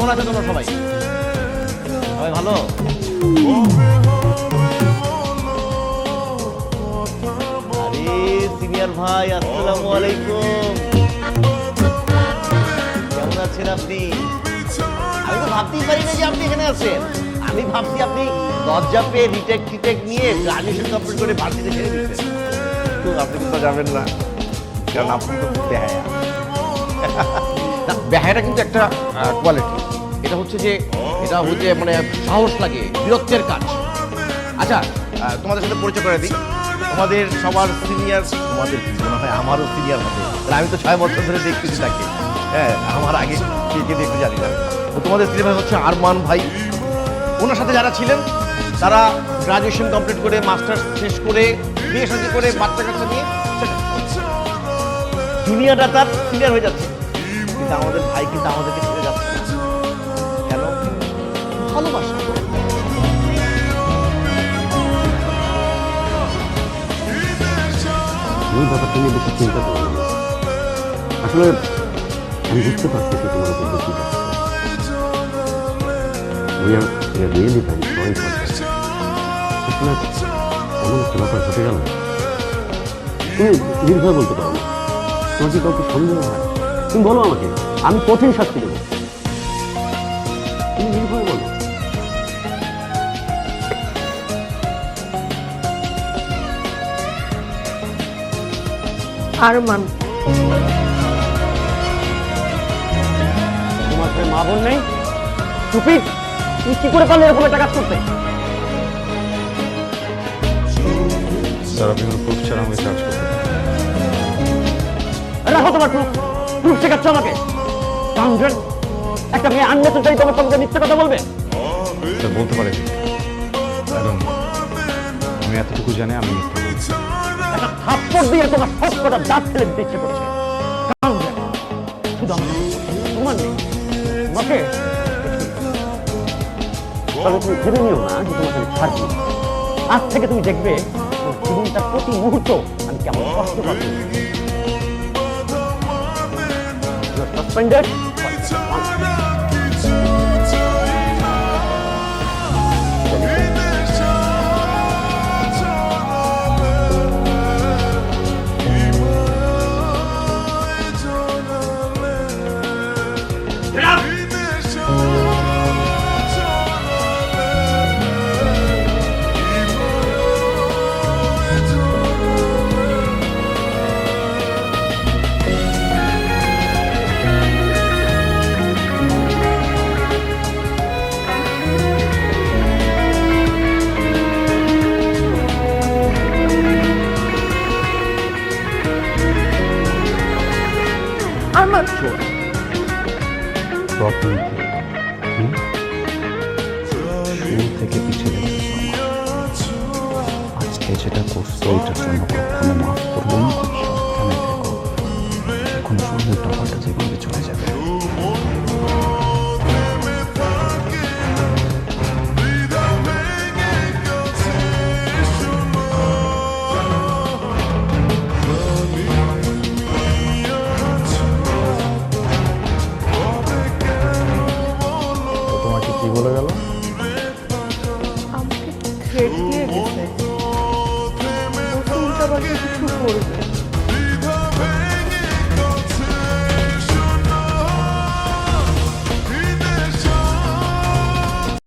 কেমন আছো তোমরা সবাই? সবাই ভালো? আরে সিনিয়র ভাই, আসসালামু আলাইকুম। কেমন আছেন আপনি? আমি তো ভাবতেই পারি না যে আপনি এখানে আছেন। আমি ভাবছি আপনি দরজা পেয়ে রিটেক নিয়ে গ্রাজুয়েশন কমপ্লিট করে ভার্সিটি ছেড়ে দিচ্ছেন। তো আপনি তো যাবেন না, কারণ আপনি তো বেহায়া। না, বেহায়াটা কিন্তু একটা কোয়ালিটি। এটা হচ্ছে মানে সাহস লাগে, বীরত্বের কাজ। আচ্ছা, তোমাদের সাথে পরিচয় করে দিই। তোমাদের সবার সিনিয়র, তোমাদের মনে হয় আমারও সিনিয়র হবে, আমি তো 6 বছর ধরে দেখতেছি তাকে। হ্যাঁ, আমার আগে কে দেখতে জানি না। তো তোমাদের সিনিয়র হচ্ছে আরমান ভাই। ওনার সাথে যারা ছিলেন তারা গ্রাজুয়েশন কমপ্লিট করে, মাস্টার্স শেষ করে, বিয়ে শাদী করে, বাচ্চা কাচ্চা নিয়ে দুনিয়াটা তার সিনিয়র হয়ে যাচ্ছে। কিন্তু আমাদের ভাই কিন্তু আমাদেরকে ছেড়ে যাচ্ছে না। কেন? ভালোবাসা। এই ব্যাপারটা নিয়ে বেশি চিন্তা করো না। আসলে আমি বুঝতে পারতেছি তোমার উপর বেশি যাচ্ছে। রিয়েলি ভাই সরি ফর দ্যাট। আসলে এমন একটা ব্যাপার ঘটে গেল, তুমি নির্ভয় বলতে পারো না। তোমার কি কাউকে সন্দেহ হয়? তুমি বলো আমাকে, আমি কঠিন শাস্তি দেবো। তুমি নির্ভয় বলো। আরমান, তোমার সে মা বোন নেই? টুপি, তুমি কি করে পারলে এরকম একটা কাজ করতে? স্যার, আপনি কোনো প্রুফ ছাড়া আমাকে চার্জ করতে রাখো তোমার প্রুফ। প্রুফ শেখাচ্ছ আমাকে? একটা মেয়ে আননেসেসারি তোমার সঙ্গে মিথ্যে কথা বলবে? স্যার বলতে পারে ম্যাডাম, আমি এতটুকু জানি আমি মিথ্যা বলছি। একটা থাপ্পড় দিয়ে তোমার সব কটা দাঁত ফেলে দিতে ইচ্ছে করছে। শুধু আমাকে তোমার নেই, তোমাকে তবে তুমি ভেবে নিও না যে তোমাকে আমি ছাড়বি। আজ থেকে তুমি দেখবে জীবনটা প্রতি মুহূর্ত আমি কেমন কষ্ট পাচ্ছি। সাসপেন্ডেড। আরমান, প্রবলেম শুরু থেকে পিছিয়ে দেখেছো আজকে যেটা করছো এটার জন্য কখনো মাফ করবো না, খুব সাবধানে থেকো। এখন শুধু টাকাটা যেভাবে চলে যাবে। তোমাকে কি বলে গেল? আমাকে থ্রেট দিয়ে গেছে, উল্টাপাল্টা কিছু করবে।